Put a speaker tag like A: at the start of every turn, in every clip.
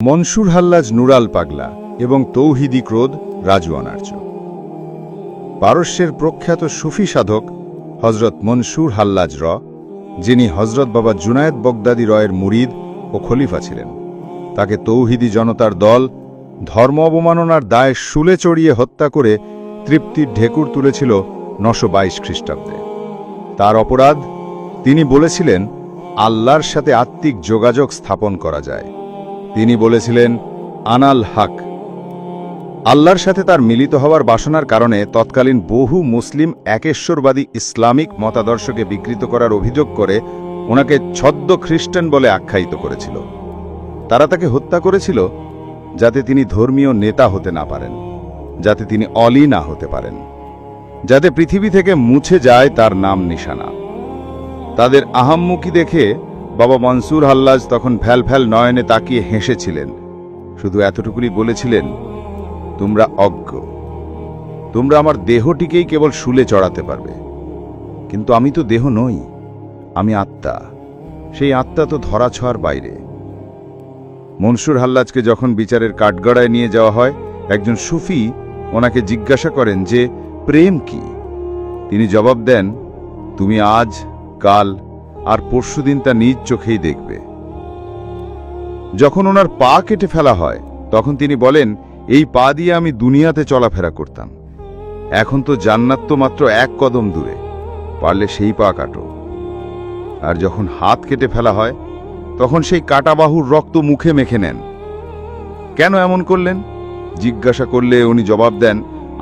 A: মনসুর হাল্লাজ নুরাল পাগলা এবং তৌহিদি ক্রোধ রাজু অনার্য। পারস্যের প্রখ্যাত সুফি সাধক হজরত মনসুর হাল্লাজ যিনি হজরত বাবা জুনায়েদ বগদাদি রয়ের মুরিদ ও খলিফা ছিলেন, তাকে তৌহিদি জনতার দল ধর্ম অবমাননার দায়ে শুলে চড়িয়ে হত্যা করে তৃপ্তির ঢেকুর তুলেছিল 922 খ্রিস্টাব্দে। তার অপরাধ, তিনি বলেছিলেন আল্লাহর সাথে আত্মিক যোগাযোগ স্থাপন করা যায়। তিনি বলেছিলেন আনাল হক। আল্লাহর সাথে তার মিলিত হওয়ার বাসনার কারণে তৎকালীন বহু মুসলিম একেশ্বরবাদী ইসলামিক মতাদর্শকে বিকৃত করার অভিযোগ করে ওনাকে ছদ্ম খ্রিস্টান বলে আখ্যায়িত করেছিল। তারা তাকে হত্যা করেছিল যাতে তিনি ধর্মীয় নেতা হতে না পারেন, যাতে তিনি অলি না হতে পারেন, যাতে পৃথিবী থেকে মুছে যায় তার নাম নিশানা। তাদের আহাম্মুকি দেখে বাবা মনসুর হাল্লাজ তখন ফ্যাল ফ্যাল নয়নে তাকিয়ে হেসেছিলেন। শুধু এতটুকুই বলেছিলেন, তোমরা অজ্ঞ, তোমরা আমার দেহটিকেই কেবল শুলে চড়াতে পারবে, কিন্তু আমি তো দেহ নই, আমি আত্মা। সেই আত্মা তো ধরাছোঁয়ার বাইরে। মনসুর হাল্লাজকে যখন বিচারের কাঠগড়ায় নিয়ে যাওয়া হয়, একজন সুফি ওনাকে জিজ্ঞাসা করেন যে প্রেম কি। তিনি জবাব দেন, তুমি আজ, কাল আর পরশুদিন তা নিজ চোখেই দেখবে। যখন ওনার পা কেটে ফেলা হয়, তখন তিনি বলেন, এই পা দিয়ে আমি দুনিয়াতে চলাফেরা করতাম, এখন তো জান্নাত তো মাত্র 1 কদম দূরে, পারলে সেই পা কাটো। আর যখন হাত কেটে ফেলা হয়, তখন সেই কাটা বাহুর রক্ত মুখে মেখে নেন। কেন এমন করলেন জিজ্ঞাসা করলে উনি জবাব দেন,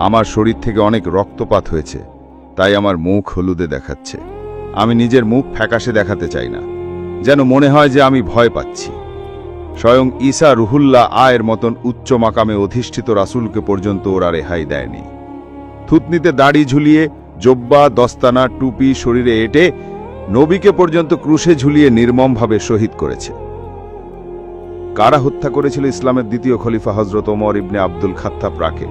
A: আমার শরীর থেকে অনেক রক্তপাত হয়েছে, তাই আমার মুখ হলুদে দেখাচ্ছে। আমি নিজের মুখ ফ্যাকাশে দেখাতে চাই না, যেন মনে হয় যে আমি ভয় পাচ্ছি। স্বয়ং ঈসা রুহুল্লাহ আয়ের মতন উচ্চ মাকামে অধিষ্ঠিত রাসূলকে পর্যন্ত ওরা রেহাই দেয়নি। থুতনিতে দাড়ি ঝুলিয়ে, জব্বা, দস্তানা, টুপি শরীরে এঁটে নবীকে পর্যন্ত ক্রুশে ঝুলিয়ে নির্মমভাবে শহীদ করেছে। কারা হত্যা করেছিল ইসলামের দ্বিতীয় খলিফা হজরত ওমর ইবনে আব্দুল খাত্তাব রাকে?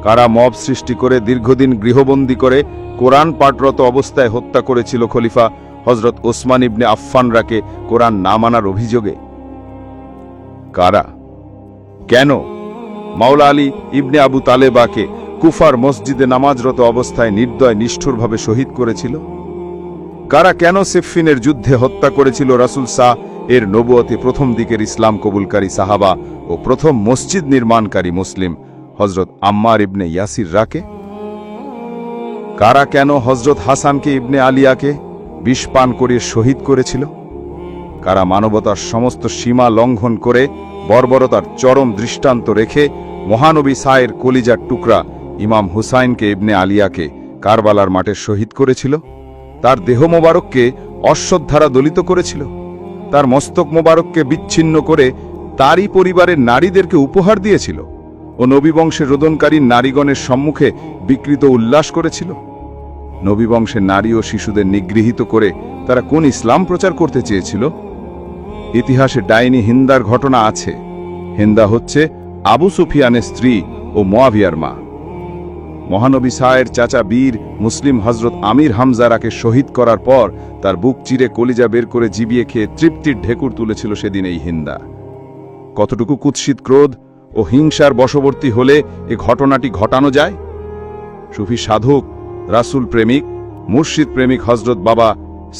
A: কারা মব সৃষ্টি করে দীর্ঘদিন গৃহবন্দী করে কোরআন পাঠরত অবস্থায় হত্যা করেছিল খলিফা হজরত ওসমান ইবনে আফফান রাকে কোরআন না মানার অভিযোগে? কারা, কেন মাওলা আলী ইবনে আবু তালেবাকে কুফার মসজিদে নামাজরত অবস্থায় নির্দয় নিষ্ঠুরভাবে শহীদ করেছিল? কারা কেন সিফফিনের যুদ্ধে হত্যা করেছিল রাসূল সাহ এর নবুয়তে প্রথম দিকের ইসলাম কবুলকারী সাহাবা ও প্রথম মসজিদ নির্মাণকারী মুসলিম হজরত আম্মার ইবনে ইয়াসির রাকে? কারা কেন হজরত হাসানকে ইবনে আলিয়াকে বিষ পান করে শহীদ করেছিল? কারা মানবতার সমস্ত সীমা লঙ্ঘন করে বর্বরতার চরম দৃষ্টান্ত রেখে মহানবী সায়ের কলিজার টুকরা ইমাম হুসাইনকে ইবনে আলিয়াকে কারবালার মাঠে শহীদ করেছিল? তার দেহ মোবারককে অশ্বত্থ দলিত করেছিল, তার মস্তক মোবারককে বিচ্ছিন্ন করে তারই পরিবারের নারীদেরকে উপহার দিয়েছিল ও নবীবংশের রোদনকারী নারীগণের সম্মুখে বিকৃত উল্লাস করেছিল? নবীবংশের নারী ও শিশুদের নিগৃহীত করে তারা কোন ইসলাম প্রচার করতে চেয়েছিল? ইতিহাসে ডাইনি হিন্দার ঘটনা আছে। হিন্দা হচ্ছে আবু সুফিয়ানের স্ত্রী ও মুয়াবিয়ার মা। মহানবী সায়ের চাচা বীর মুসলিম হজরত আমির হামজারাকে শহীদ করার পর তার বুক চিরে কলিজা বের করে জিবিয়ে খেয়ে তৃপ্তির ঢেকুর তুলেছিল সেদিন এই হিন্দা। কতটুকু কুৎসিত ক্রোধ ও হিংসার বশবর্তী হলে এ ঘটনাটি ঘটানো যায়? সুফি সাধক, রাসূল প্রেমিক, মুর্শিদ প্রেমিক হজরত বাবা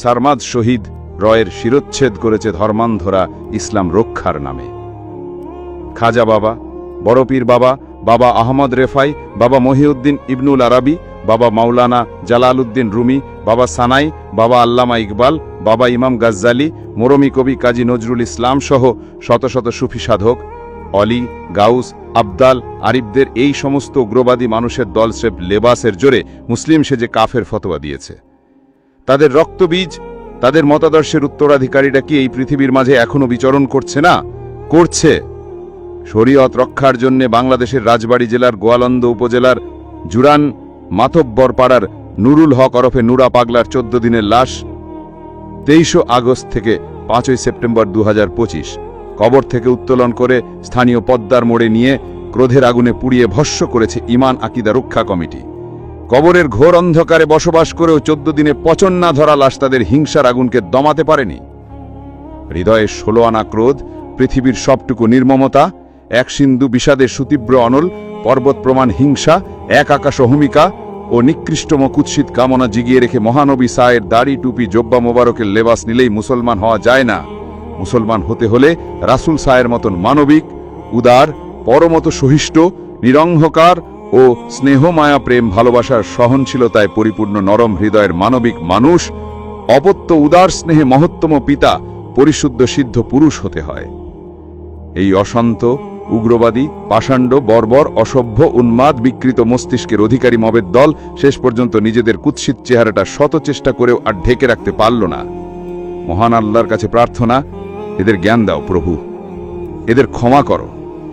A: সারমাদ শহীদ রয়ের শিরচ্ছেদ করেছে ধর্মান্ধরা ইসলাম রক্ষার নামে। খাজা বাবা, বড়পীর বাবা, বাবা আহমদ রেফাই, বাবা মহিউদ্দিন ইবনুল আরাবি, বাবা মাওলানা জালালউদ্দিন রুমি, বাবা সানাই, বাবা আল্লামা ইকবাল, বাবা ইমাম গাজ্জালি, মরমী কবি কাজী নজরুল ইসলাম সহ শত শত সুফি সাধক, অলি, গাউস, আবদাল, আরিফদের এই সমস্ত উগ্রবাদী মানুষের দল স্রেফ লেবাসের জোরে মুসলিম সেজে কাফের ফতোয়া দিয়েছে। তাদের রক্তবীজ, তাদের মতাদর্শের উত্তরাধিকারীরা কি এই পৃথিবীর মাঝে এখনো বিচরণ করছে না? করছে। শরীয়ত রক্ষার জন্য বাংলাদেশের রাজবাড়ী জেলার গোয়ালন্দ উপজেলার জুরান মাতব্বর পাড়ার নুরুল হক ওরফে নুরা পাগলার 14 দিনের লাশ 23 আগস্ট থেকে 5 সেপ্টেম্বর 2025 কবর থেকে উত্তোলন করে স্থানীয় পদ্মার মোড়ে নিয়ে ক্রোধের আগুনে পুড়িয়ে ভস্ম করেছে ঈমান আকীদা রক্ষা কমিটি। কবরের ঘোর অন্ধকারে বসবাস করেও 14 দিনে পচন না ধরা লাশ তাদের হিংসার আগুনকে দমাতে পারেনি। হৃদয়ে 16 আনা ক্রোধ পৃথিবীর সবটুকু নির্মমতা, এক সিন্ধু বিষাদের সুতীব্র অনল, পর্বত প্রমাণ হিংসা, এক আকাশ অহমিকা ও নিকৃষ্টম কুৎসিত কামনা জিগিয়ে রেখে মহানবী সায়ের দাড়ি টুপি জব্বা মোবারকের লেবাস নিলেই মুসলমান হওয়া যায় না। মুসলমান হতে হলে রাসূল সায়ের মতন মানবিক, উদার, পরমত সহিষ্ঠ, নিরহংকার ও স্নেহ মায়া প্রেম ভালোবাসার সহনশীলতায় পরিপূর্ণ নরম হৃদয়ের মানবিক মানুষ, অপত্য উদার স্নেহে মহত্তম পিতা, পরিশুদ্ধ সিদ্ধ পুরুষ হতে হয়। এই অশান্ত, উগ্রবাদী, পাষাণ্ড, বর্বর, অসভ্য, উন্মাদ, বিকৃত মস্তিষ্কের অধিকারী মবের দল শেষ পর্যন্ত নিজেদের কুৎসিত চেহারাটা শত চেষ্টা করেও আর ঢেকে রাখতে পারল না। মহান আল্লাহর কাছে প্রার্থনা, এদের জ্ঞান দাও প্রভু, এদের ক্ষমা করো,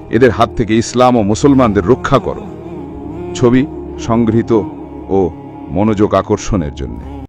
A: এদের হাত থেকে ইসলাম ও মুসলমানদের রক্ষা করো। ছবি সংগৃহীত ও মনোযোগ আকর্ষণের জন্য।